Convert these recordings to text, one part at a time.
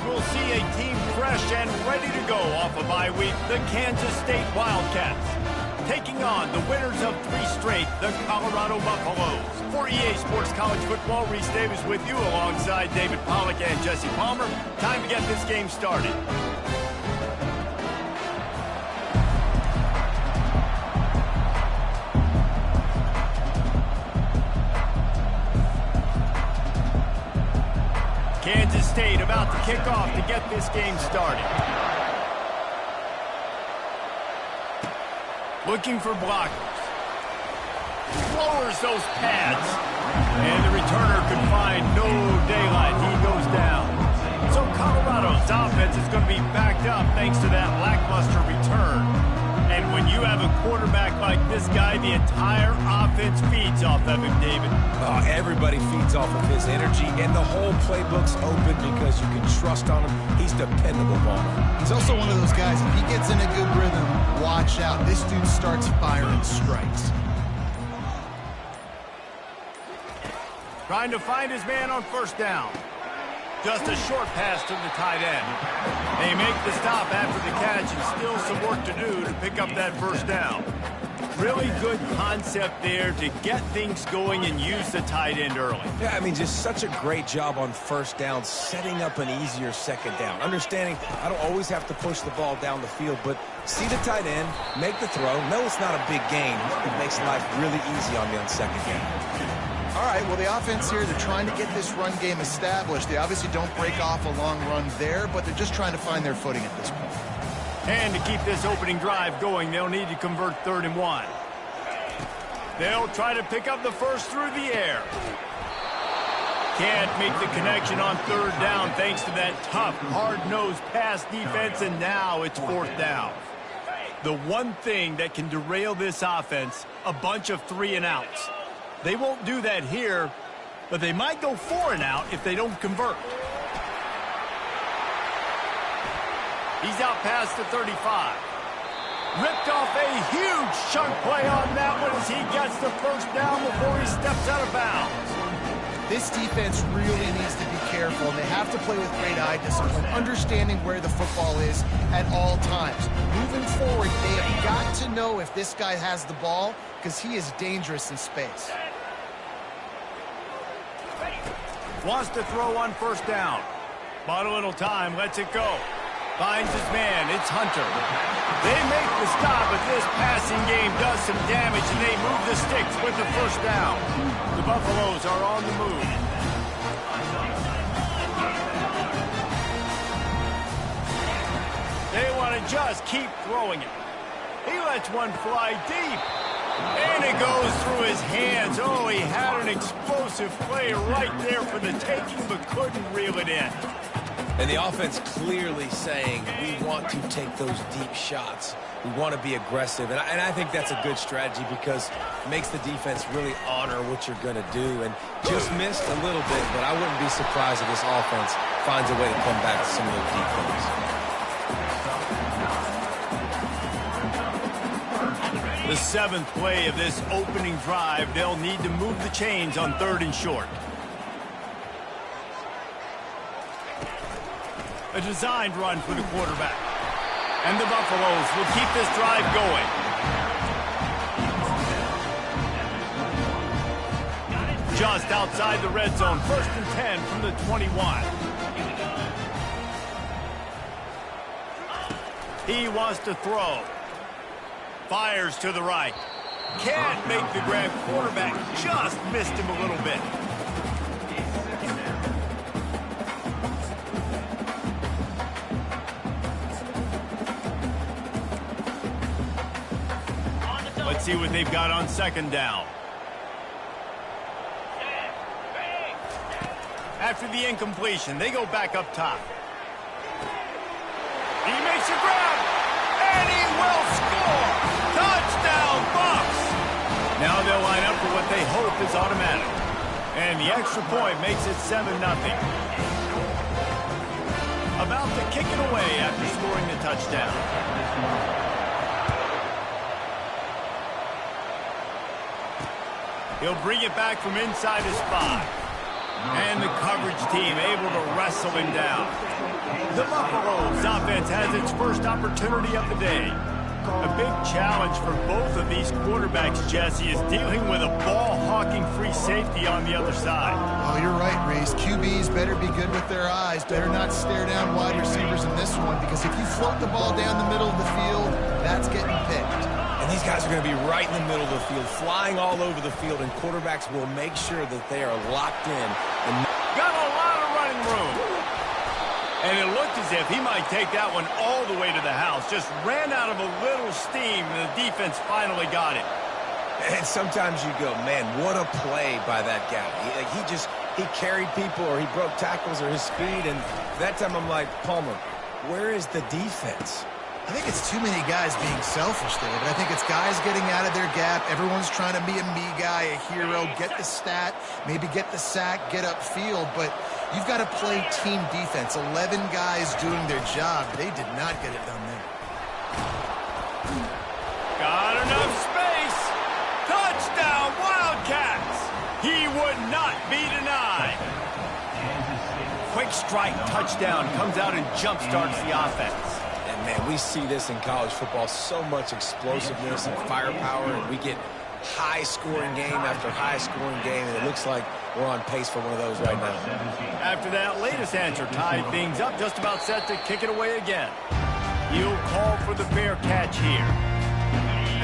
we'll see a team fresh and ready to go off a bye week, the Kansas State Wildcats, taking on the winners of 3 straight, the Colorado Buffaloes. For EA Sports College Football, Reese Davis with you alongside David Pollack and Jesse Palmer. Time to get this game started. Kansas State about to kick off to get this game started. Looking for blockers. Lowers those pads. And the returner could find no daylight. He goes down. So Colorado's offense is going to be backed up thanks to that lackluster return. And when you have a quarterback like this guy, the entire offense feeds off of him, David. Oh, everybody feeds off of his energy, and the whole playbook's open because you can trust on him. He's dependable, Palmer. He's also one of those guys, if he gets in a good rhythm, watch out. This dude starts firing strikes. Trying to find his man on first down. Just a short pass to the tight end. They make the stop after the catch and still some work to do to pick up that first down. Really good concept there to get things going and use the tight end early. Yeah, I mean, just such a great job on first down, setting up an easier second down. Understanding I don't always have to push the ball down the field, but see the tight end, make the throw. No, it's not a big gain. It makes life really easy on me on second down. All right, well, the offense here, they're trying to get this run game established. They obviously don't break off a long run there, but they're just trying to find their footing at this point. And to keep this opening drive going, they'll need to convert 3rd and 1. They'll try to pick up the first through the air. Can't make the connection on 3rd down thanks to that tough, hard-nosed pass defense, and now it's 4th down. The one thing that can derail this offense, a bunch of 3 and outs. They won't do that here, but they might go 4 and out if they don't convert. He's out past the 35. Ripped off a huge chunk play on that one as he gets the first down before he steps out of bounds. This defense really needs to be careful, and they have to play with great eye discipline, understanding where the football is at all times. Moving forward, they have got to know if this guy has the ball, because he is dangerous in space. Wants to throw on first down. Bought a little time, lets it go. Finds his man, it's Hunter. They make the stop, but this passing game does some damage, and they move the sticks with the first down. The Buffaloes are on the move. They want to just keep throwing it. He lets one fly deep. And it goes through his hands. Oh, he had an explosive play right there for the taking, but couldn't reel it in. And the offense clearly saying, we want to take those deep shots. We want to be aggressive. And I think that's a good strategy because it makes the defense really honor what you're going to do. And just missed a little bit, but I wouldn't be surprised if this offense finds a way to come back to some of those deep things. The 7th play of this opening drive, they'll need to move the chains on 3rd and short. A designed run for the quarterback. And the Buffaloes will keep this drive going. Just outside the red zone, 1st and 10 from the 21. He wants to throw. Fires to the right. Can't make the grab. Quarterback just missed him a little bit. Let's see what they've got on 2nd down. After the incompletion, they go back up top. He makes a grab, and he will score. Touchdown, Bucks! Now they'll line up for what they hope is automatic. And the extra point makes it 7-0. About to kick it away after scoring the touchdown. He'll bring it back from inside his 5. And the coverage team able to wrestle him down. The Buffaloes offense has its first opportunity of the day. A big challenge for both of these quarterbacks, Jesse, is dealing with a ball-hawking free safety on the other side. Oh, you're right, Reese. QBs better be good with their eyes. Better not stare down wide receivers in this one, because if you float the ball down the middle of the field, that's getting picked. And these guys are going to be right in the middle of the field, flying all over the field, and quarterbacks will make sure that they are locked in. And got a lot of running room. And it looked as if he might take that one all the way to the house. Just ran out of a little steam, and the defense finally got it. And sometimes you go, man, what a play by that guy. He carried people, or he broke tackles, or his speed. And that time I'm like, Palmer, where is the defense? I think it's too many guys being selfish, David. I think it's guys getting out of their gap. Everyone's trying to be a me guy, a hero, get the stat, maybe get the sack, get upfield. But you've got to play team defense. 11 guys doing their job. They did not get it done there. Got enough space. Touchdown, Wildcats. He would not be denied. Quick strike touchdown comes out and jump-starts the offense. Man, we see this in college football, so much explosiveness and firepower, and we get high-scoring game after high-scoring game, and it looks like we're on pace for one of those right now. After that latest answer tied things up, just about set to kick it away again. He'll call for the fair catch here.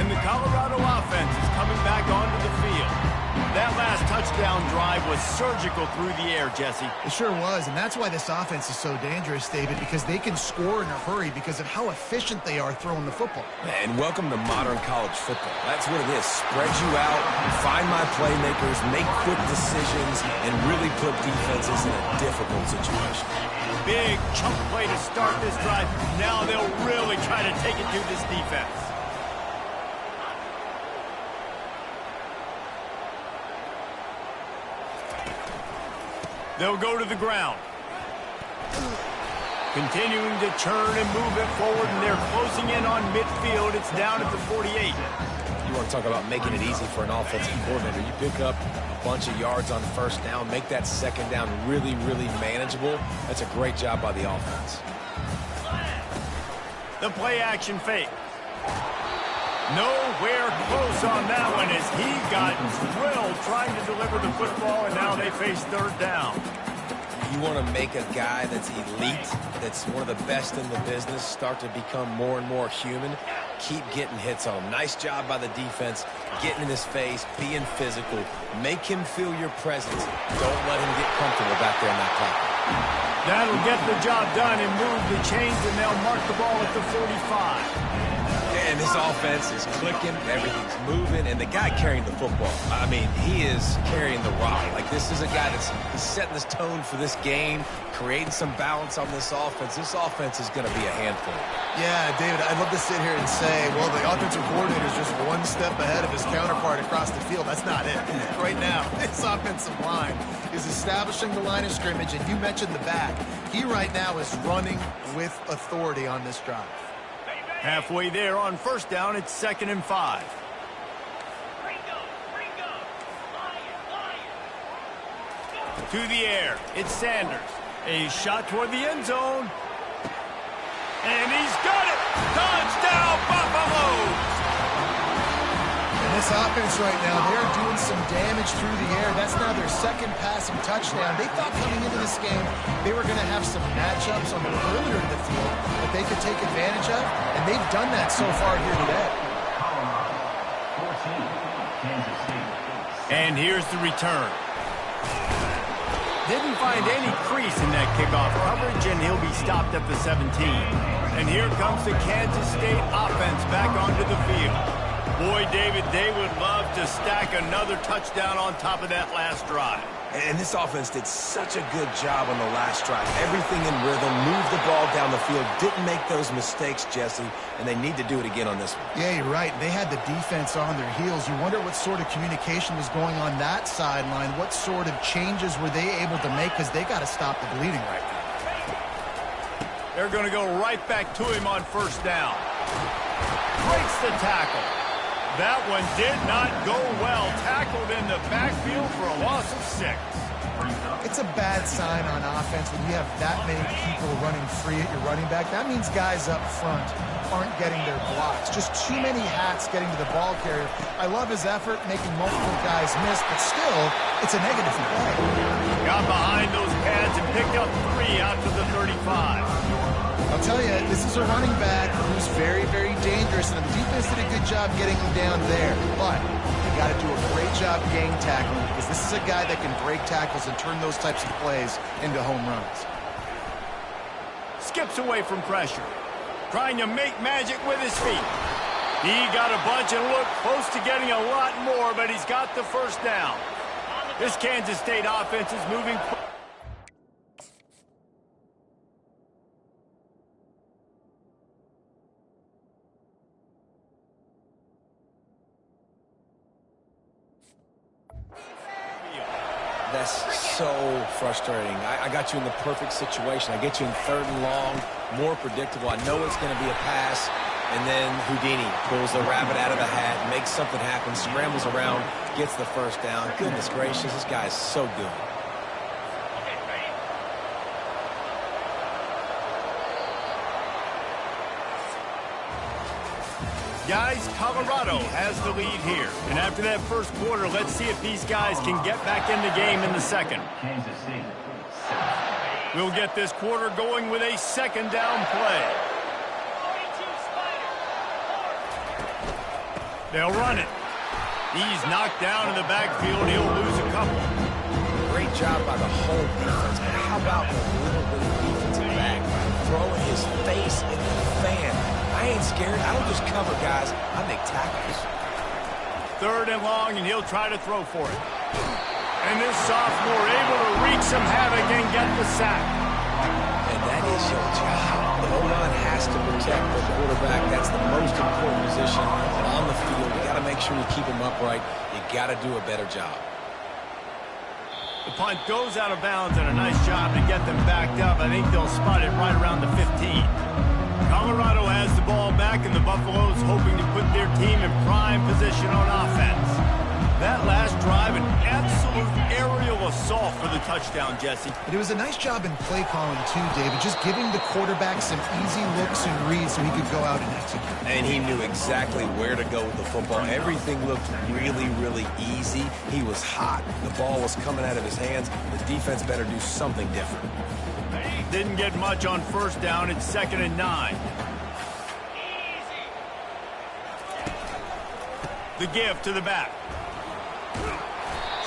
And the Colorado offense is coming back onto the field. That last touchdown drive was surgical through the air, Jesse. It sure was, and that's why this offense is so dangerous, David, because they can score in a hurry because of how efficient they are throwing the football. And welcome to modern college football. That's what it is. Spread you out, find my playmakers, make quick decisions, and really put defenses in a difficult situation. Big chunk play to start this drive. Now they'll really try to take it to this defense. They'll go to the ground. Continuing to churn and move it forward, and they're closing in on midfield. It's down at the 48. You want to talk about making it easy for an offensive coordinator. You pick up a bunch of yards on first down, make that second down really, really manageable. That's a great job by the offense. The play-action fake. Nowhere close on that one as he got drilled trying to deliver the football, and now they face third down. You want to make a guy that's elite, that's one of the best in the business, start to become more and more human. Keep getting hits on him. Nice job by the defense, getting in his face, being physical. Make him feel your presence. Don't let him get comfortable back there in that pocket. That'll get the job done and move the chains, and they'll mark the ball at the 45. And this offense is clicking, everything's moving, and the guy carrying the football, I mean, he is carrying the rock. Like, this is a guy that's setting this tone for this game, creating some balance on this offense. This offense is going to be a handful. Yeah, David, I'd love to sit here and say, well, the offensive coordinator is just one step ahead of his counterpart across the field. That's not it. Right now, this offensive line is establishing the line of scrimmage, and you mentioned the back. He right now is running with authority on this drive. Halfway there on first down, it's 2nd and 5. To the air, it's Sanders. A shot toward the end zone. And he's got it! Touchdown, Buffaloes! And this offense right now, they're doing some damage through the air. That's now their second passing touchdown. They thought coming into this game they were going to have some matchups on the perimeter of the field that they could take advantage of, and they've done that so far here today. And here's the return. Didn't find any crease in that kickoff coverage, and he'll be stopped at the 17. And here comes the Kansas State offense back onto the field. Boy, David, they would love to stack another touchdown on top of that last drive. And this offense did such a good job on the last drive. Everything in rhythm, moved the ball down the field, didn't make those mistakes, Jesse, and they need to do it again on this one. Yeah, you're right. They had the defense on their heels. You wonder what sort of communication was going on that sideline. What sort of changes were they able to make, because they got to stop the bleeding right now. They're going to go right back to him on first down. Breaks the tackle. That one did not go well. Tackled in the backfield for a loss of 6. It's a bad sign on offense when you have that many people running free at your running back. That means guys up front aren't getting their blocks. Just too many hats getting to the ball carrier. I love his effort, making multiple guys miss, but still, it's a negative play. Got behind those pads and picked up 3 out to the 35. I'll tell you, this is a running back who's very, very dangerous, and the defense did a good job getting him down there. But you got to do a great job gang tackling, because this is a guy that can break tackles and turn those types of plays into home runs. Skips away from pressure. Trying to make magic with his feet. He got a bunch and looked close to getting a lot more, but he's got the first down. This Kansas State offense is moving. That's so frustrating. I got you in the perfect situation. I get you in 3rd and long, more predictable. I know it's going to be a pass, and then Houdini pulls the rabbit out of the hat, makes something happen, scrambles around, gets the first down. Goodness gracious, this guy is so good. Guys, Colorado has the lead here. And after that first quarter, let's see if these guys can get back in the game in the second. We'll get this quarter going with a 2nd down play. They'll run it. He's knocked down in the backfield. He'll lose a couple. Great job by the whole defense. But how about the little bit of defensive back throwing his face in the fan? I ain't scared. I don't just cover, guys. I make tackles. 3rd and long, and he'll try to throw for it. And this sophomore able to wreak some havoc and get the sack. And that is your job. The O-line has to protect the quarterback. That's the most important position on the field. You got to make sure you keep him upright. You got to do a better job. The punt goes out of bounds, and a nice job to get them backed up. I think they'll spot it right around the 15. Colorado has the ball back, and the Buffaloes hoping to put their team in prime position on offense. That last drive, an absolute aerial assault for the touchdown, Jesse. But it was a nice job in play calling too, David, just giving the quarterback some easy looks and reads so he could go out and execute. And he knew exactly where to go with the football. Everything looked really, really easy. He was hot. The ball was coming out of his hands. The defense better do something different. Didn't get much on 1st down. It's 2nd and 9. The give to the back.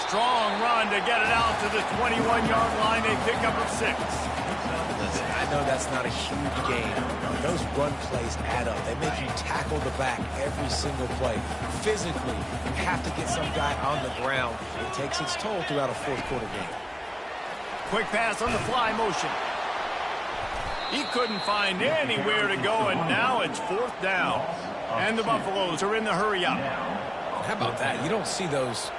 Strong run to get it out to the 21-yard line. They pick up a 6. Listen, I know that's not a huge game. Those run plays add up. They make you tackle the back every single play. Physically, you have to get some guy on the ground. It takes its toll throughout a 4th quarter game. Quick pass on the fly motion. He couldn't find anywhere to go, and now it's 4th down. And the Buffaloes are in the hurry up. How about that? You don't see those,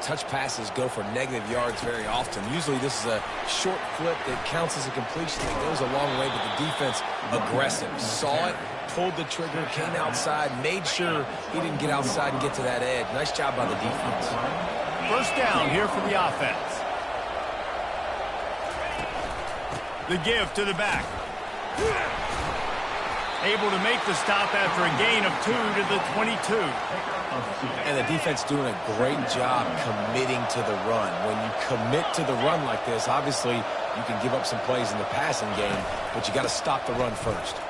touch passes go for negative yards very often. Usually this is a short flip that counts as a completion that goes a long way, but the defense aggressive. Saw it, pulled the trigger, came outside, made sure he didn't get outside and get to that edge. Nice job by the defense. 1st down here for the offense. The give to the back. Able to make the stop after a gain of 2 to the 22. And the defense doing a great job committing to the run. When you commit to the run like this, obviously you can give up some plays in the passing game, but you got to stop the run first.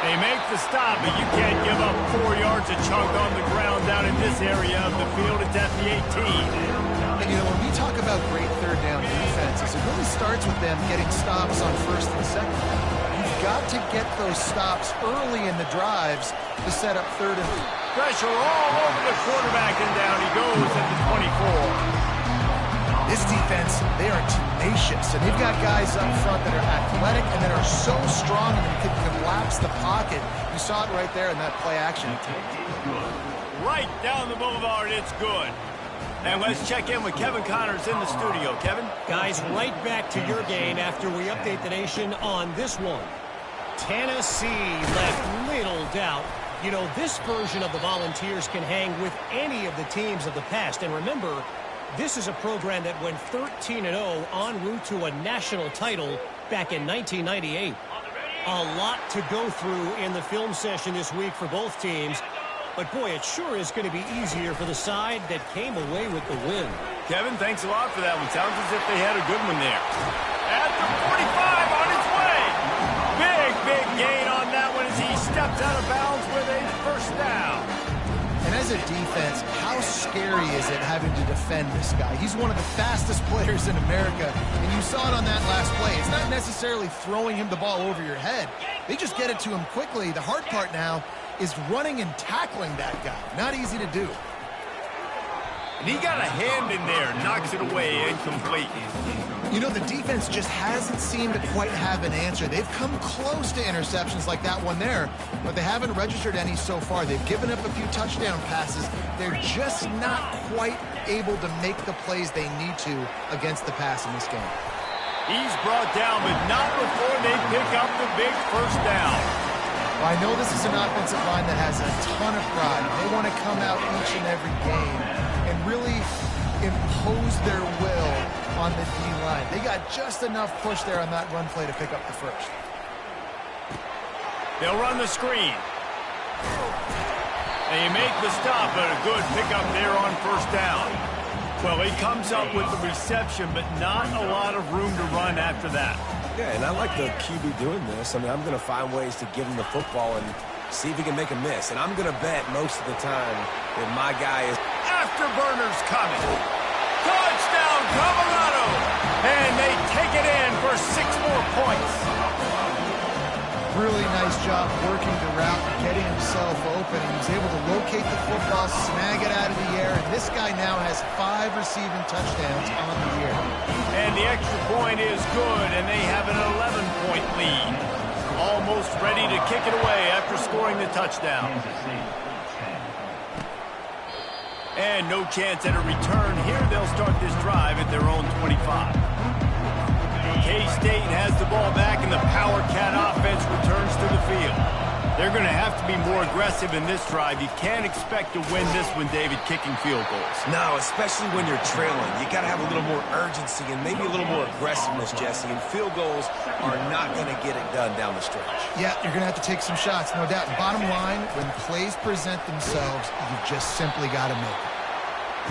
They make the stop, but you can't give up 4 yards a chunk on the ground down in this area of the field. It's at the 18. And, when we talk about great 3rd down defenses, it really starts with them getting stops on 1st and 2nd. You've got to get those stops early in the drives to set up 3rd and... Pressure all over the quarterback, and down he goes at the 24. This defense, they are tenacious, and they've got guys up front that are athletic and that are so strong and can collapse the pocket. You saw it right there in that play action. Right down the boulevard, it's good. And let's check in with Kevin Connors in the studio. Kevin? Guys, right back to your game after we update the nation on this one. Tennessee left little doubt. This version of the Volunteers can hang with any of the teams of the past. And remember, This is a program that went 13-0 en route to a national title back in 1998. A lot to go through in the film session this week for both teams. But, boy, it sure is going to be easier for the side that came away with the win. Kevin, thanks a lot for that one. Sounds as if they had a good one there. At the 45 on his way. Big gain on that one as he stepped out of bounds with a first down. And as a defense, how scary is it having to defend this guy? He's one of the fastest players in America, and you saw it on that last play. It's not necessarily throwing him the ball over your head. They just get it to him quickly. The hard part now is running and tackling that guy. Not easy to do. And he got a hand in there, knocks it away, incomplete. You know, the defense just hasn't seemed to quite have an answer. They've come close to interceptions like that one there, but they haven't registered any so far. They've given up a few touchdown passes. They're just not quite able to make the plays they need to against the pass in this game. He's brought down, but not before they pick up the big first down. Well, I know this is an offensive line that has a ton of pride. They want to come out each and every game and really impose their will on the D-line. They got just enough push there on that run play to pick up the first. They'll run the screen. They make the stop, but a good pickup there on first down. Well, he comes up with the reception, but not a lot of room to run after that. Yeah, and I like the QB doing this. I mean, I'm going to find ways to give him the football and see if he can make a miss. And I'm going to bet most of the time that my guy is... Afterburners coming. Touchdown, Colorado. And they take it in for 6 more points. Really nice job working the route and getting himself open. He was able to locate the football, snag it out of the air, and this guy now has 5 receiving touchdowns on the year. And the extra point is good, and they have an 11-point lead. Almost ready to kick it away after scoring the touchdown. And no chance at a return here. They'll start this drive at their own 25. K-State has the ball back, and the Power Cat offense returns to the field. They're going to have to be more aggressive in this drive. You can't expect to win this one, David, kicking field goals. No, especially when you're trailing. You got to have a little more urgency and maybe a little more aggressiveness, Jesse. And field goals are not going to get it done down the stretch. Yeah, you're going to have to take some shots, no doubt. Bottom line, when plays present themselves, you just simply got to make it.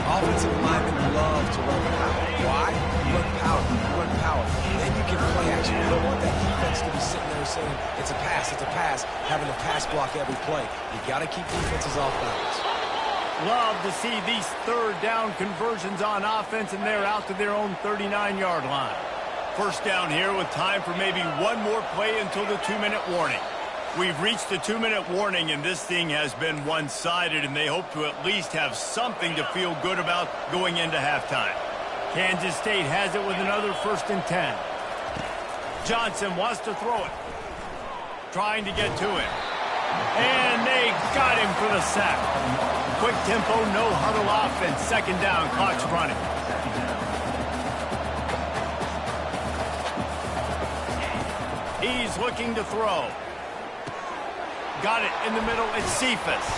Offensive linemen love to run power. Why? You run power. You run power. Then you can play action. You don't want that defense to be sitting there saying, it's a pass, having to pass block every play. You got to keep defenses off balance. Love to see these third down conversions on offense, and they're out to their own 39-yard line. First down here with time for maybe one more play until the 2-minute warning. We've reached the 2-minute warning, and this thing has been one-sided, and they hope to at least have something to feel good about going into halftime. Kansas State has it with another 1st and 10. Johnson wants to throw it. Trying to get to it. And they got him for the sack. Quick tempo, no huddle offense. 2nd down, clock's running. He's looking to throw. Got it in the middle. It's Cephas.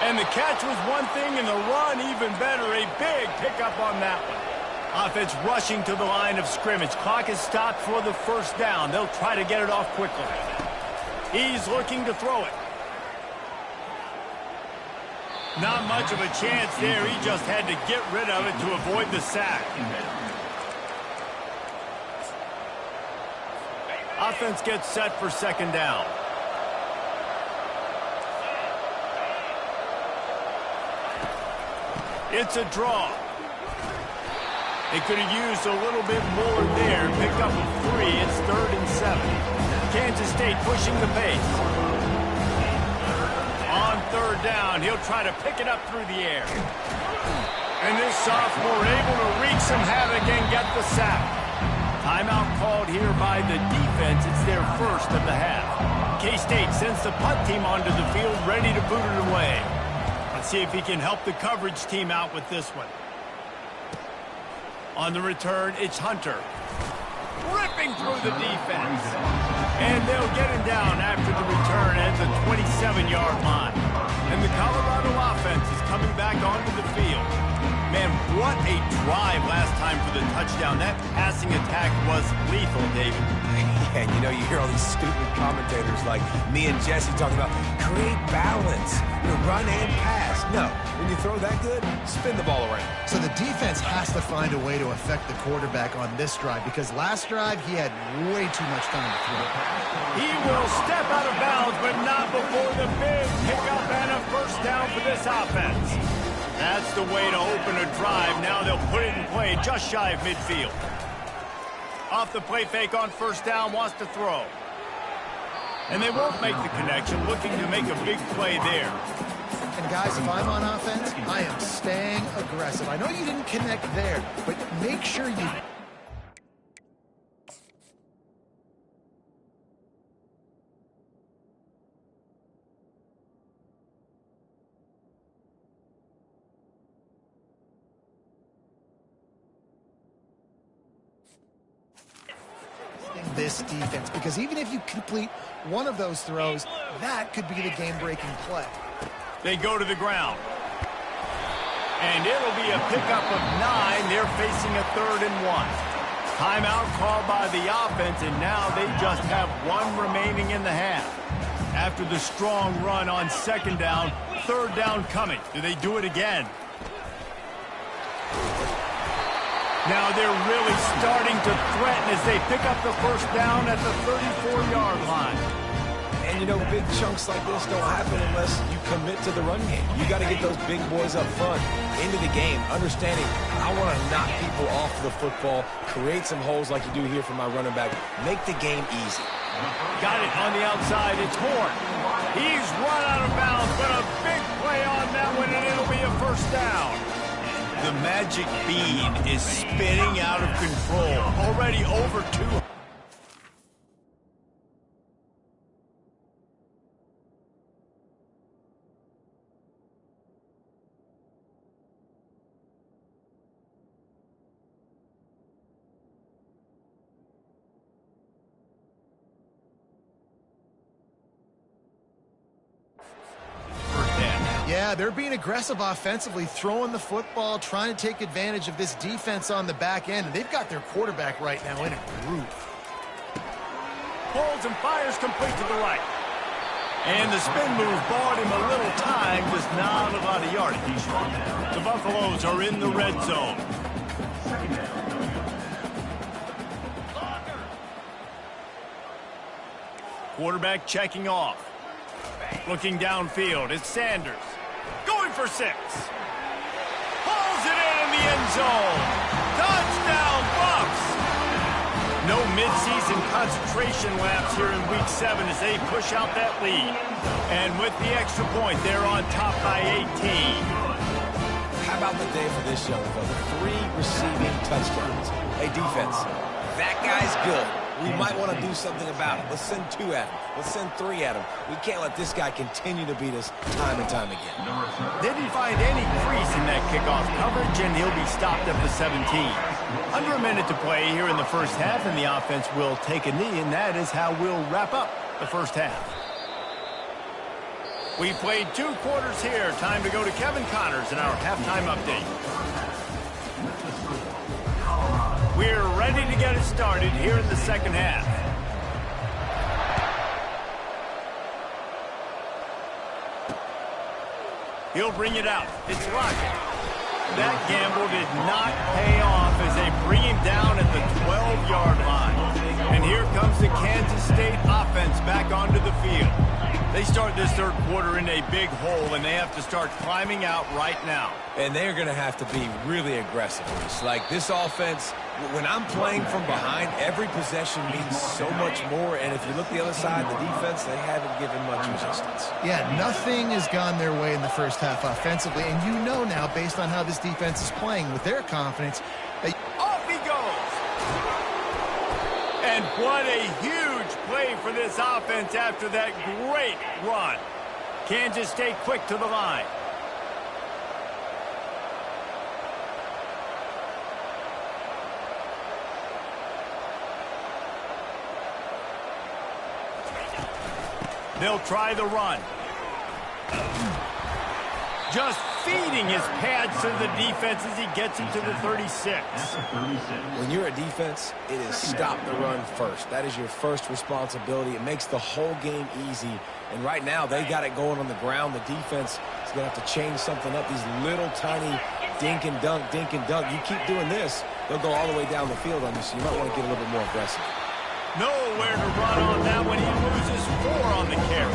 And the catch was one thing, and the run even better. A big pickup on that one. Offense rushing to the line of scrimmage. Clock is stopped for the 1st down. They'll try to get it off quickly. He's looking to throw it. Not much of a chance there. He just had to get rid of it to avoid the sack. Offense gets set for 2nd down. It's a draw. They could have used a little bit more there. Pick up a 3. It's 3rd and 7. Kansas State pushing the pace. On 3rd down, he'll try to pick it up through the air. And this sophomore able to wreak some havoc and get the sack. Timeout called here by the defense. It's their 1st of the half. K-State sends the punt team onto the field, ready to boot it away. Let's see if he can help the coverage team out with this one. On the return, it's Hunter. Ripping through the defense. And they'll get him down after the return at the 27-yard line. And the Colorado offense is coming back onto the field. Man, what a drive last time for the touchdown. That passing attack was lethal, David. And you know, you hear all these stupid commentators like me and Jesse talking about create balance, run and pass. No, when you throw that good, spin the ball around. So the defense has to find a way to affect the quarterback on this drive because last drive he had way too much time to throw. He will step out of bounds, but not before the big pickup and a first down for this offense. That's the way to open a drive. Now they'll put it in play just shy of midfield. Off the play fake on first down, wants to throw. And they won't make the connection, looking to make a big play there. And guys, if I'm on offense, I am staying aggressive. I know you didn't connect there, but make sure you... this defense, because even if you complete one of those throws, that could be the game-breaking play. They go to the ground. And it'll be a pickup of 9. They're facing a 3rd and 1. Timeout called by the offense, and now they just have 1 remaining in the half. After the strong run on 2nd down, 3rd down coming. Do they do it again? Now they're really starting to threaten as they pick up the first down at the 34-yard line. And, you know, big chunks like this don't happen unless you commit to the run game. You got to get those big boys up front into the game, understanding I want to knock people off the football, create some holes like you do here for my running back, make the game easy. Got it on the outside. It's Horn. He's run out of bounds, but a big play on that one, and it'll be a first down. The magic bean is spinning out of control. Already over 2. Yeah, they're being aggressive offensively, throwing the football, trying to take advantage of this defense on the back end, and they've got their quarterback right now in a groove. Pulls and fires complete to the right. And the spin move bought him a little time, just not a lot of yardage. The Buffaloes are in the red zone. Quarterback checking off. Looking downfield, it's Sanders. Going for 6. Pulls it in the end zone. Touchdown, Bucs! No midseason concentration laps here in Week 7 as they push out that lead. And with the extra point, they're on top by 18. How about the day for this young fella? 3 receiving touchdowns. Hey, defense, that guy's good. We might want to do something about it. Let's send 2 at him. Let's send 3 at him. We can't let this guy continue to beat us time and time again. Didn't find any crease in that kickoff coverage, and he'll be stopped at the 17. Under a minute to play here in the first half, and the offense will take a knee, and that is how we'll wrap up the first half. We played 2 quarters here. Time to go to Kevin Connors in our halftime update. We're ready to get it started here in the second half. He'll bring it out. It's Lockett. That gamble did not pay off as they bring him down at the 12-yard line. And here comes the Kansas State offense back onto the field. They start this third quarter in a big hole, and they have to start climbing out right now. And they're going to have to be really aggressive. It's like this offense, when I'm playing from behind, every possession means so much more. And if you look the other side, the defense, they haven't given much resistance. Yeah, nothing has gone their way in the first half offensively. And you know now, based on how this defense is playing with their confidence, that... Off he goes! And what a huge play for this offense after that great run. Kansas State quick to the line. They'll try the run. Just feeding his pads to the defense as he gets into the 36. When you're a defense, it is stop the run first. That is your first responsibility. It makes the whole game easy. And right now, they got it going on the ground. The defense is going to have to change something up. These little tiny dink and dunk, dink and dunk. You keep doing this, they'll go all the way down the field on you, so you might want to get a little bit more aggressive. Nowhere to run on that one. He loses 4 on the carry.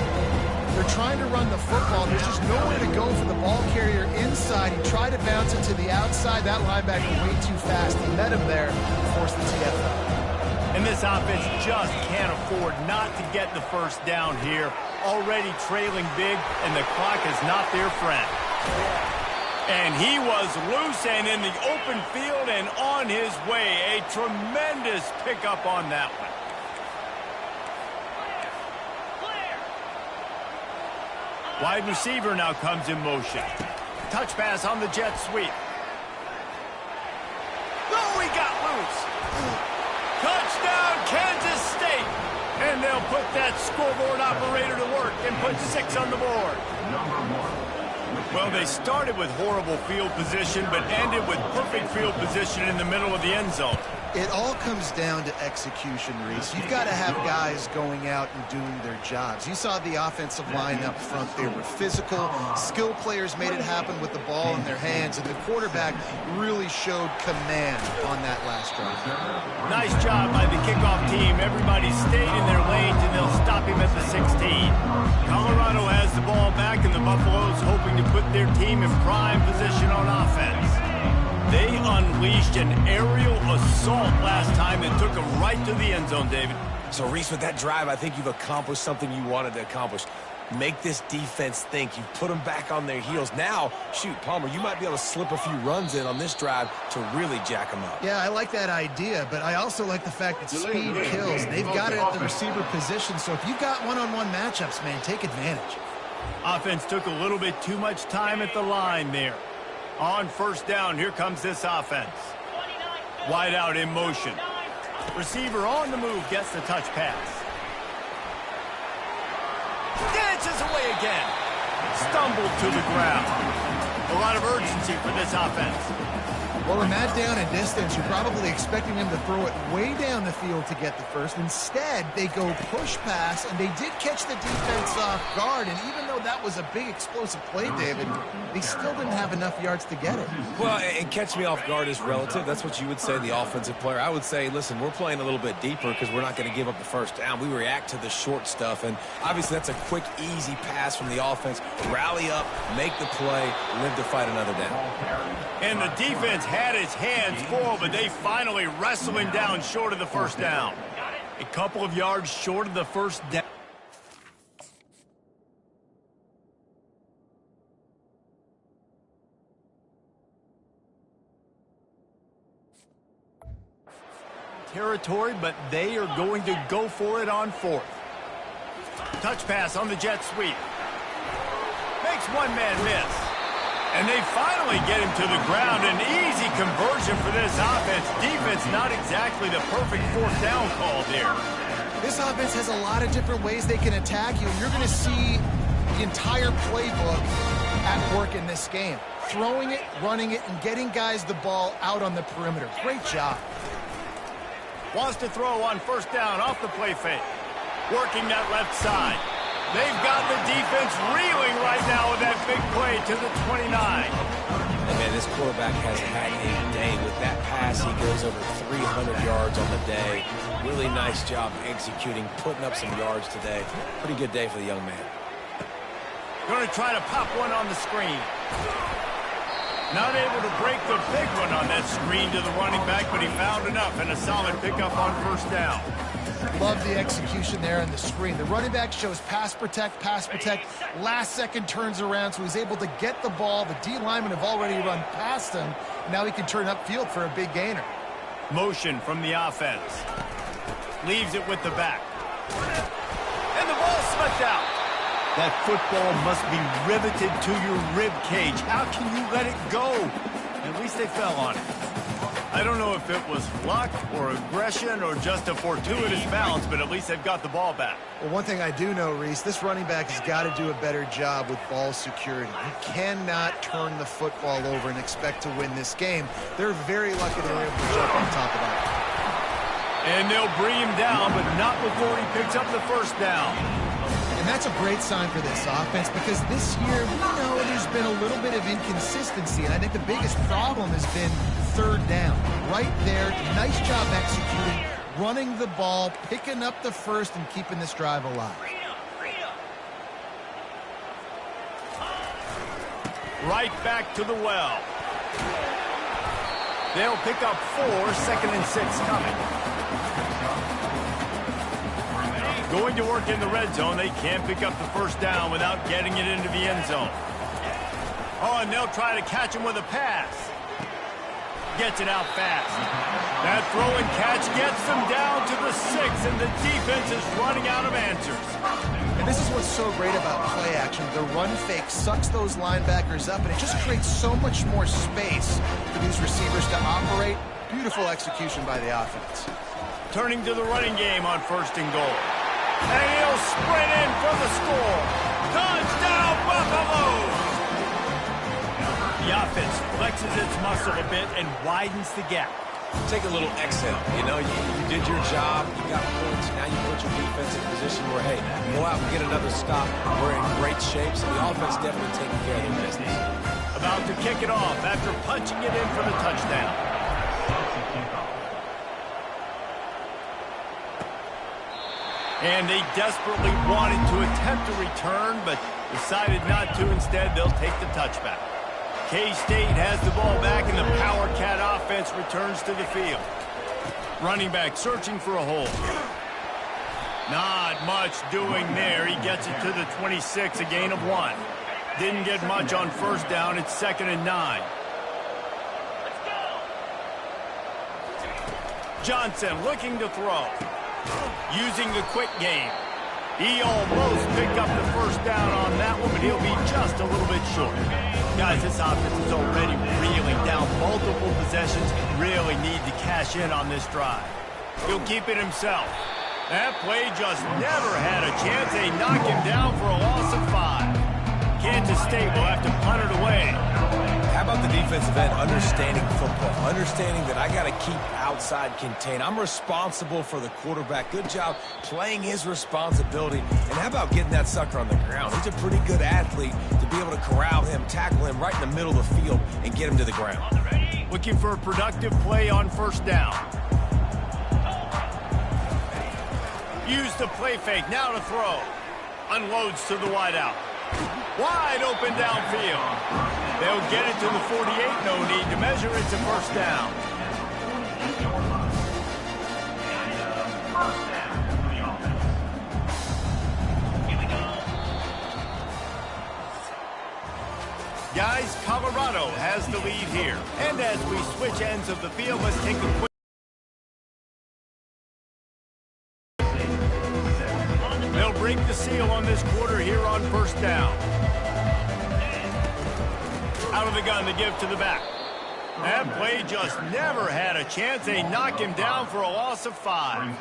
They're trying to run the football. There's just nowhere to go for the ball carrier inside. He tried to bounce it to the outside. That linebacker way too fast. He met him there, forced the TFL. And this offense just can't afford not to get the first down here. Already trailing big, and the clock is not their friend. And he was loose and in the open field and on his way. A tremendous pickup on that one. Wide receiver now comes in motion. Touch pass on the jet sweep. Oh, he got loose. Touchdown, Kansas State. And they'll put that scoreboard operator to work and put 6 on the board. Well, they started with horrible field position, but ended with perfect field position in the middle of the end zone. It all comes down to execution, Reese. You've got to have guys going out and doing their jobs. You saw the offensive line up front. They were physical. Skill players made it happen with the ball in their hands, and the quarterback really showed command on that last drive. Nice job by the kickoff team. Everybody stayed in their lanes, and they'll stop him at the 16. Colorado has the ball back, and the Buffaloes hoping to put their team in prime position on offense. They unleashed an aerial assault last time and took them right to the end zone, David. So, Reese, with that drive, I think you've accomplished something you wanted to accomplish. Make this defense think. You've put them back on their heels. Now, shoot, Palmer, you might be able to slip a few runs in on this drive to really jack them up. Yeah, I like that idea, but I also like the fact that speed kills. They've got it at the receiver position, so if you've got one-on-one matchups, man, take advantage. Offense took a little bit too much time at the line there. On first down, here comes this offense. Wide out in motion. Receiver on the move, gets the touch pass. Dances away again. Stumbled to the ground. A lot of urgency for this offense. Well, in that down and distance, you're probably expecting them to throw it way down the field to get the first. Instead, they go push pass, and they did catch the defense off guard. And even though that was a big explosive play, David, they still didn't have enough yards to get it. Well, and catch me off guard is relative. That's what you would say, the offensive player. I would say, listen, we're playing a little bit deeper because we're not going to give up the first down. We react to the short stuff, and obviously that's a quick, easy pass from the offense. Rally up, make the play, live to fight another down. And the defense had its hands full, but they finally wrestle him down short of the first down. A couple of yards short of the first down. Territory, but they are going to go for it on 4th. Touch pass on the jet sweep. Makes one man miss. And they finally get him to the ground. An easy conversion for this offense. Defense not exactly the perfect 4th down call there. This offense has a lot of different ways they can attack you, and you're going to see the entire playbook at work in this game. Throwing it, running it, and getting guys the ball out on the perimeter. Great job. Wants to throw on first down off the play fake. Working that left side. They've got the defense reeling right now with that big play to the 29. And man, this quarterback has had a day. With that pass, he goes over 300 yards on the day. Really nice job executing, putting up some yards today. Pretty good day for the young man. Going to try to pop one on the screen. Not able to break the big one on that screen to the running back, but he found enough and a solid pickup on first down. Love the execution there on the screen. The running back shows pass protect. Last second turns around, so he's able to get the ball. The D linemen have already run past him. Now he can turn upfield for a big gainer. Motion from the offense. Leaves it with the back. And the ball slipped out. That football must be riveted to your rib cage. How can you let it go? At least they fell on it. I don't know if it was luck or aggression or just a fortuitous bounce, but at least they've got the ball back. Well, one thing I do know, Reese, this running back has got to do a better job with ball security. You cannot turn the football over and expect to win this game. They're very lucky they were able to jump on top of that. And they'll bring him down, but not before he picks up the first down. And that's a great sign for this offense because this year, we know there's been a little bit of inconsistency, and I think the biggest problem has been third down. Right there, nice job executing, running the ball, picking up the first, and keeping this drive alive. Right back to the well. They'll pick up 4, 2nd and 6 coming. Going to work in the red zone. They can't pick up the first down without getting it into the end zone. Oh, and they'll try to catch him with a pass. Gets it out fast. That throw and catch gets them down to the 6, and the defense is running out of answers. And this is what's so great about play action. The run fake sucks those linebackers up, and it just creates so much more space for these receivers to operate. Beautiful execution by the offense. Turning to the running game on 1st and goal. And he'll sprint in for the score. Touchdown, Buffaloes! The offense flexes its muscle a bit and widens the gap. Take a little exhale. You know, you did your job. You got points. Now you put your defense in a position where, hey, go out and get another stop. We're in great shape, so the offense definitely taking care of their business. About to kick it off after punching it in for the touchdown. And they desperately wanted to attempt a return, but decided not to. Instead, they'll take the touchback. K-State has the ball back, and the Power Cat offense returns to the field. Running back searching for a hole. Not much doing there. He gets it to the 26, a gain of 1. Didn't get much on 1st down. It's 2nd and 9. Johnson looking to throw. Using the quick game. He almost picked up the first down on that one, but he'll be just a little bit short. Guys, this offense is already reeling down multiple possessions. Really need to cash in on this drive. He'll keep it himself. That play just never had a chance. They knock him down for a loss of 5. Kansas State will have to punt it away. How about the defensive end understanding football, understanding that I got to keep outside contain. I'm responsible for the quarterback. Good job playing his responsibility. And how about getting that sucker on the ground? He's a pretty good athlete to be able to corral him, tackle him right in the middle of the field, and get him to the ground. Looking for a productive play on 1st down. Use the play fake, now to throw. Unloads to the wideout. Wide open downfield. They'll get it to the 48. No need to measure. It's a 1st down. Guys, Colorado has the lead here. And as we switch ends of the field, let's take a quick... They'll break the seal on this quarter here on 1st down. Out of the gun to give to the back. That play just never had a chance. They knock him down for a loss of 5.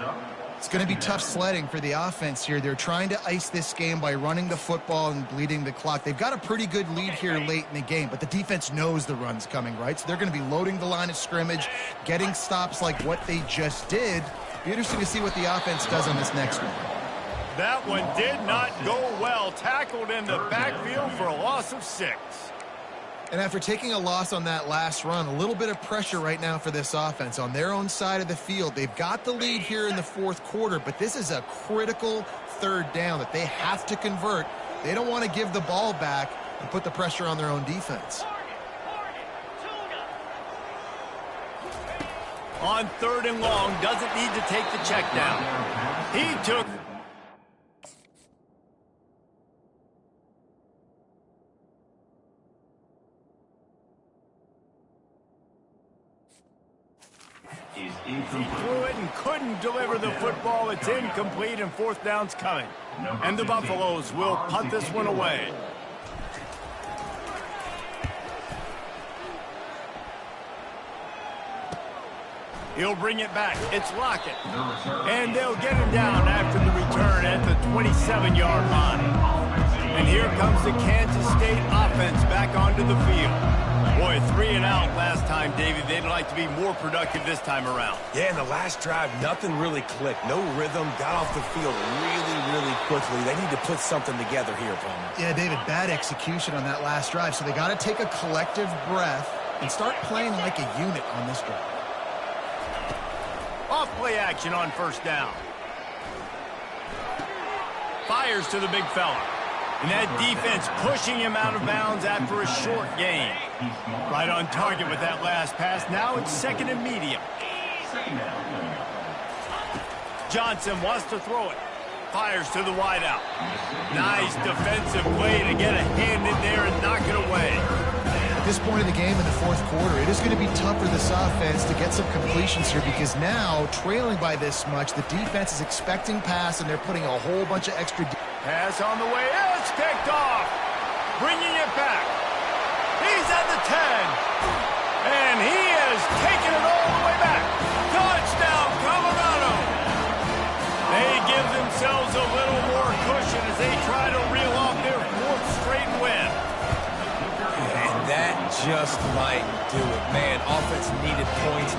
It's going to be tough sledding for the offense here. They're trying to ice this game by running the football and bleeding the clock. They've got a pretty good lead here late in the game, but the defense knows the run's coming, right? So they're going to be loading the line of scrimmage, getting stops like what they just did. Be interesting to see what the offense does on this next one. That one did not go well. Tackled in the backfield for a loss of 6. And after taking a loss on that last run, a little bit of pressure right now for this offense on their own side of the field. They've got the lead here in the 4th quarter, but this is a critical 3rd down that they have to convert. They don't want to give the ball back and put the pressure on their own defense. On 3rd and long, doesn't need to take the check down. He took... He threw it and couldn't deliver the football. It's incomplete, and 4th down's coming. And the Buffaloes will punt this one away. He'll bring it back. It's Lockett. And they'll get him down after the return at the 27-yard line. And here comes the Kansas State offense back onto the field. Boy, 3 and out last time, David. They'd like to be more productive this time around. Yeah, in the last drive, nothing really clicked. No rhythm, got off the field really quickly. They need to put something together here, Palmer. Yeah, David, bad execution on that last drive. So they got to take a collective breath and start playing like a unit on this drive. Off play action on first down. Fires to the big fella. And that defense pushing him out of bounds after a short gain. Right on target with that last pass. Now it's second and medium. Johnson wants to throw it. Fires to the wideout. Nice defensive play to get a hand in there and knock it away. At this point of the game in the fourth quarter, it is going to be tough for this offense to get some completions here because now, trailing by this much, the defense is expecting pass and they're putting a whole bunch of extra... Pass on the way. It's picked off. Bringing it back. He's at the 10. And he has taken it all the way back. Touchdown, Colorado. They give themselves a little more cushion as they try to reel off their 4th straight win. And that just might do it. Man, offense needed points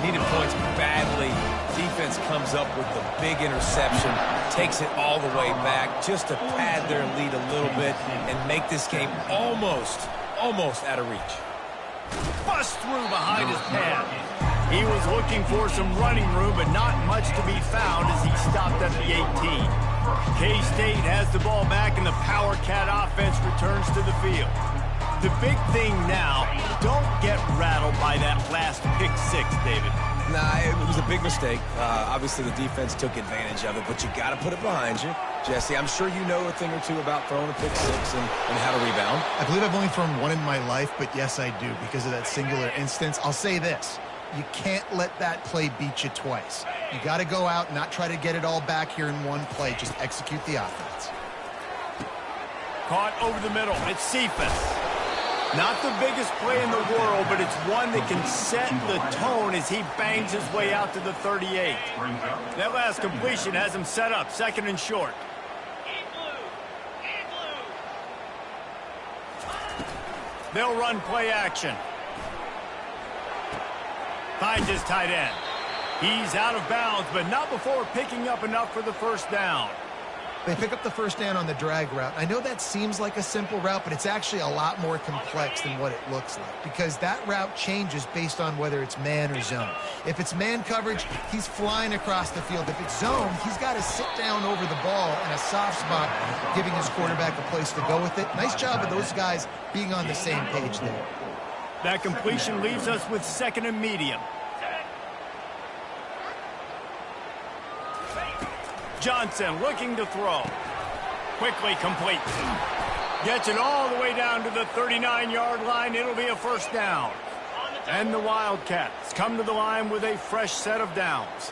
badly. Defense comes up with the big interception, takes it all the way back just to pad their lead a little bit and make this game almost out of reach. Bust through behind his pad. He was looking for some running room, but not much to be found as he stopped at the 18. K-State has the ball back, and the Power Cat offense returns to the field. The big thing now, don't get rattled by that last pick 6, David. Nah, it was a big mistake. Obviously, the defense took advantage of it, but you got to put it behind you. Jesse, I'm sure you know a thing or two about throwing a pick 6 and how to rebound. I believe I've only thrown one in my life, but yes, I do because of that singular instance. I'll say this. You can't let that play beat you twice. You got to go out and not try to get it all back here in one play. Just execute the offense. Caught over the middle. It's Cephas. Not the biggest play in the world, but it's one that can set the tone as he bangs his way out to the 38. That last completion has him set up, second and short. They'll run play action. Finds his tight end. He's out of bounds, but not before picking up enough for the first down. They pick up the first down on the drag route. I know that seems like a simple route, but it's actually a lot more complex than what it looks like because that route changes based on whether it's man or zone. If it's man coverage, he's flying across the field. If it's zone, he's got to sit down over the ball in a soft spot, giving his quarterback a place to go with it. Nice job of those guys being on the same page there. That completion leaves us with second and medium. Johnson looking to throw. Quickly complete. Gets it all the way down to the 39-yard line. It'll be a first down. And the Wildcats come to the line with a fresh set of downs.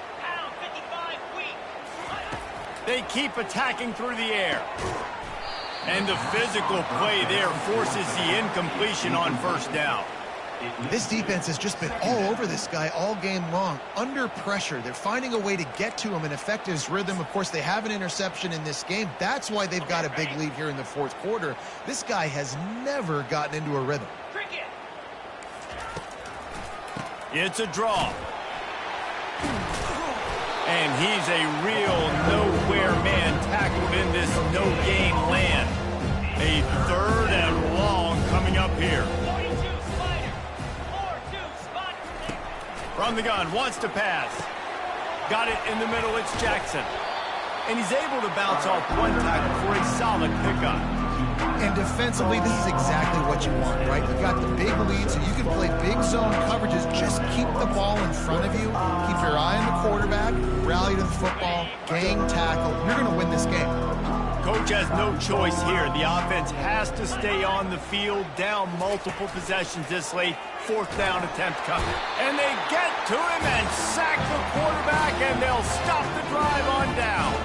They keep attacking through the air. And the physical play there forces the incompletion on first down. This defense has just been all over this guy all game long. Under pressure, they're finding a way to get to him and affect his rhythm. Of course, they have an interception in this game. That's why they've got a big lead here in the fourth quarter. This guy has never gotten into a rhythm. It's a draw. And he's a real nowhere man tackled in this no-gain land. A third and long coming up here. From the gun, wants to pass. Got it in the middle, it's Jackson. And he's able to bounce off one tackle for a solid pickup. And defensively, this is exactly what you want, right? You've got the big lead, so you can play big zone coverages. Just keep the ball in front of you. Keep your eye on the quarterback. Rally to the football. Gang tackle. You're going to win this game. Coach has no choice here. The offense has to stay on the field, down multiple possessions this late. Fourth down attempt coming. And they get to him and sack the quarterback, and they'll stop the drive on down.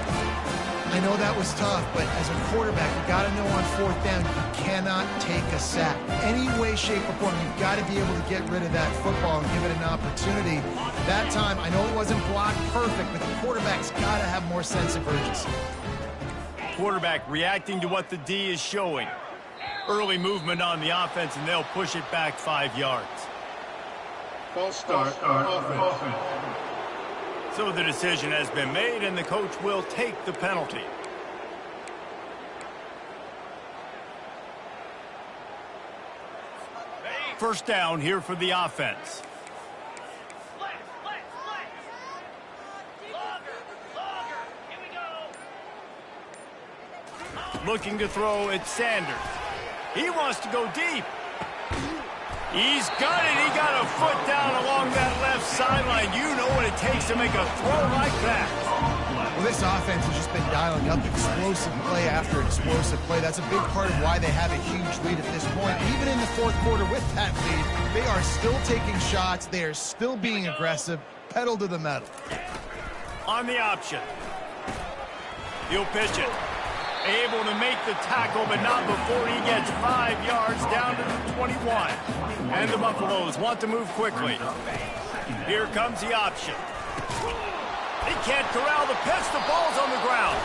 I I know that was tough, but as a quarterback, you got to know on fourth down, you cannot take a sack. Any way, shape, or form, you've got to be able to get rid of that football and give it an opportunity. That time, I know it wasn't blocked perfect, but the quarterback's got to have more sense of urgency. Quarterback reacting to what the D is showing. Early movement on the offense, and they'll push it back 5 yards. False start offense. So the decision has been made, and the coach will take the penalty. First down here for the offense. Looking to throw at Sanders. He wants to go deep. He's got it. He got a foot down along that left sideline. You know what it takes to make a throw like that. Well, this offense has just been dialing up explosive play after explosive play. That's a big part of why they have a huge lead at this point. Even in the fourth quarter with that lead, they are still taking shots. They are still being aggressive. Pedal to the metal. On the option. He'll pitch it. Able to make the tackle, but not before he gets 5 yards down to the 21. And the Buffaloes want to move quickly. Here comes the option. He can't corral the pitch. The ball's on the ground.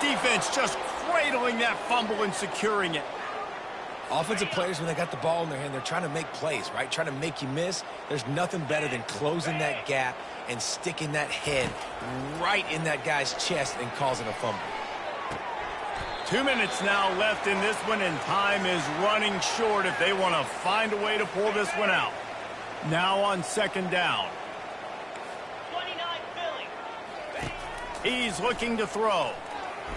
Defense just cradling that fumble and securing it. Offensive players, when they got the ball in their hand, they're trying to make plays, right? Trying to make you miss. There's nothing better than closing that gap and sticking that head right in that guy's chest and causing a fumble. 2 minutes now left in this one, and time is running short if they want to find a way to pull this one out. Now on second down. 29 Philly. He's looking to throw.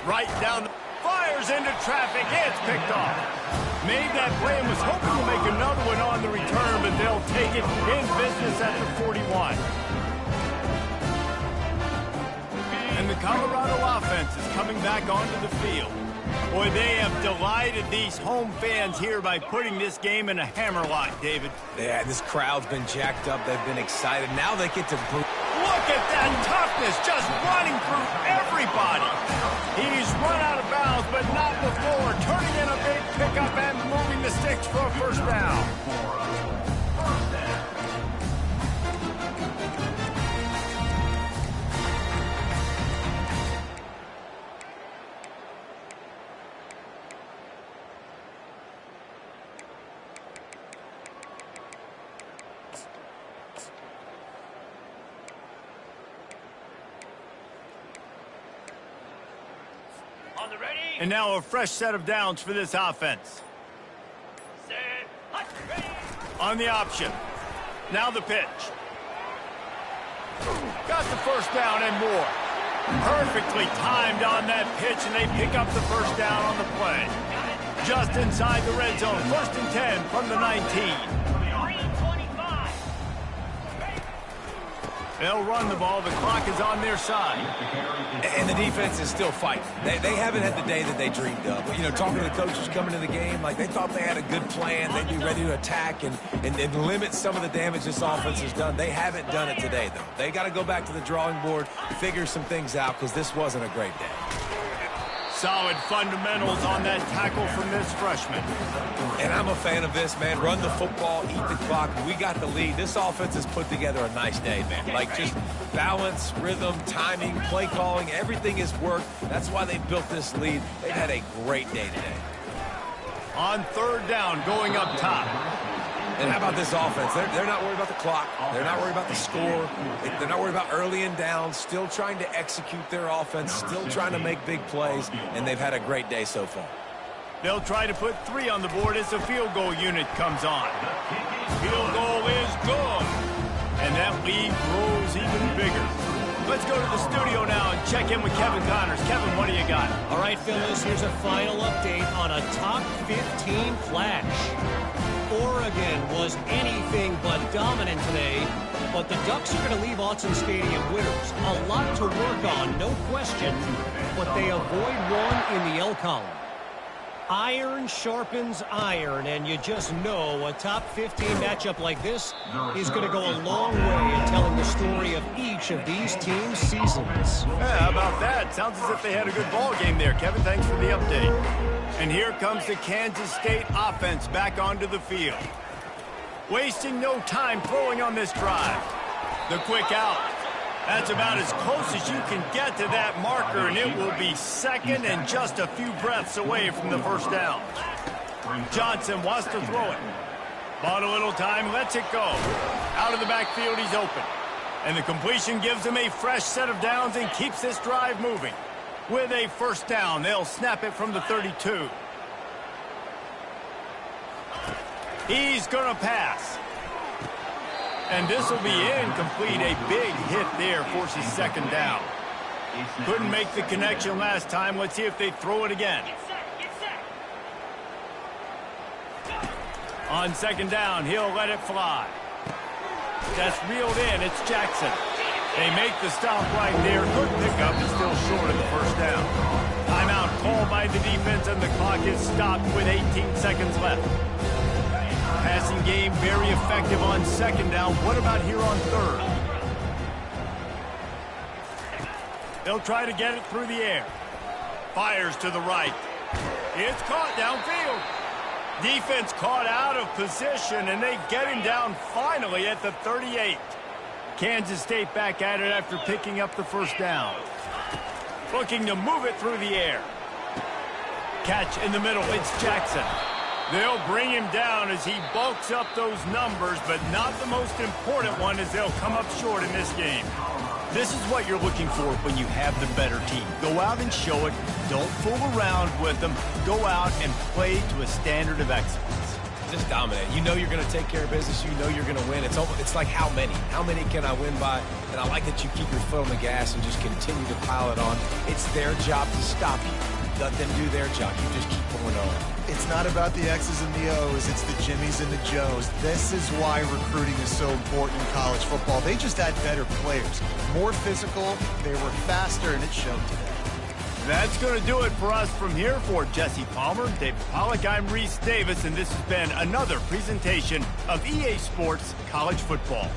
Right down, fires into traffic. It's picked off. Made that play and was hoping to make another one on the return, but they'll take it in business at the 41. And the Colorado offense is coming back onto the field. Boy, they have delighted these home fans here by putting this game in a hammerlock, David. Yeah, this crowd's been jacked up. They've been excited. Now they get to boo. Look at that toughness, just running through everybody. He's run out of bounds, but not before. Turning in a big pickup and moving the sticks for a first down. And now a fresh set of downs for this offense. On the option. Now the pitch. Got the first down and more. Perfectly timed on that pitch, and they pick up the first down on the play. Just inside the red zone. 1st and 10 from the 19. They'll run the ball. The clock is on their side. And the defense is still fighting. They haven't had the day that they dreamed of. But, you know, talking to the coaches coming to the game, like they thought they had a good plan. They'd be ready to attack and limit some of the damage this offense has done. They haven't done it today, though. They got to go back to the drawing board, figure some things out, because this wasn't a great day. Solid fundamentals on that tackle from this freshman. And I'm a fan of this, man. Run the football, eat the clock. We got the lead. This offense has put together a nice day, man. Like, just balance, rhythm, timing, play calling, everything has worked. That's why they built this lead. They've had a great day today. On third down, going up top. And how about this offense? They're not worried about the clock. They're not worried about the score. They're not worried about early and down. Still trying to execute their offense. Still trying to make big plays. And they've had a great day so far. They'll try to put 3 on the board as the field goal unit comes on. Field goal is good. And that lead grows even bigger. Let's go to the studio now and check in with Kevin Connors. Kevin, what do you got? All right, fellas, here's a final update on a top 15 flash. Oregon was anything but dominant today, but the Ducks are going to leave Autzen Stadium winners. A lot to work on, no question, but they avoid one in the L column. Iron sharpens iron, and you just know a top 15 matchup like this is going to go a long way in telling the story of each of these teams' seasons. Yeah, how about that? Sounds as if they had a good ball game there, Kevin. Thanks for the update. And here comes the Kansas State offense back onto the field. Wasting no time throwing on this drive. The quick out. That's about as close as you can get to that marker, and it will be second and just a few breaths away from the first down. Johnson wants to throw it. Bought a little time, lets it go. Out of the backfield, he's open. And the completion gives him a fresh set of downs and keeps this drive moving. With a first down, they'll snap it from the 32. He's going to pass. And this will be incomplete. A big hit there forces second down. Couldn't make the connection last time. Let's see if they throw it again. On second down, he'll let it fly. That's reeled in. It's Jackson. They make the stop right there. Good pickup, but still short of the first down. Timeout called by the defense, and the clock is stopped with 18 seconds left. Passing game very effective on second down. What about here on third? They'll try to get it through the air. Fires to the right. It's caught downfield. Defense caught out of position, and they get him down finally at the 38. Kansas State back at it after picking up the first down. Looking to move it through the air. Catch in the middle. It's Jackson. They'll bring him down as he bulks up those numbers, but not the most important one as they'll come up short in this game. This is what you're looking for when you have the better team. Go out and show it. Don't fool around with them. Go out and play to a standard of excellence. Just dominate. You know you're going to take care of business. You know you're going to win. It's like how many? How many can I win by? And I like that you keep your foot on the gas and just continue to pile it on. It's their job to stop you. Let them do their job. You just keep going on. It's not about the X's and the O's. It's the Jimmies and the Joes. This is why recruiting is so important in college football. They just had better players. More physical. They were faster, and it showed today. That's going to do it for us from here. For Jesse Palmer, David Pollack, I'm Reese Davis, and this has been another presentation of EA Sports College Football.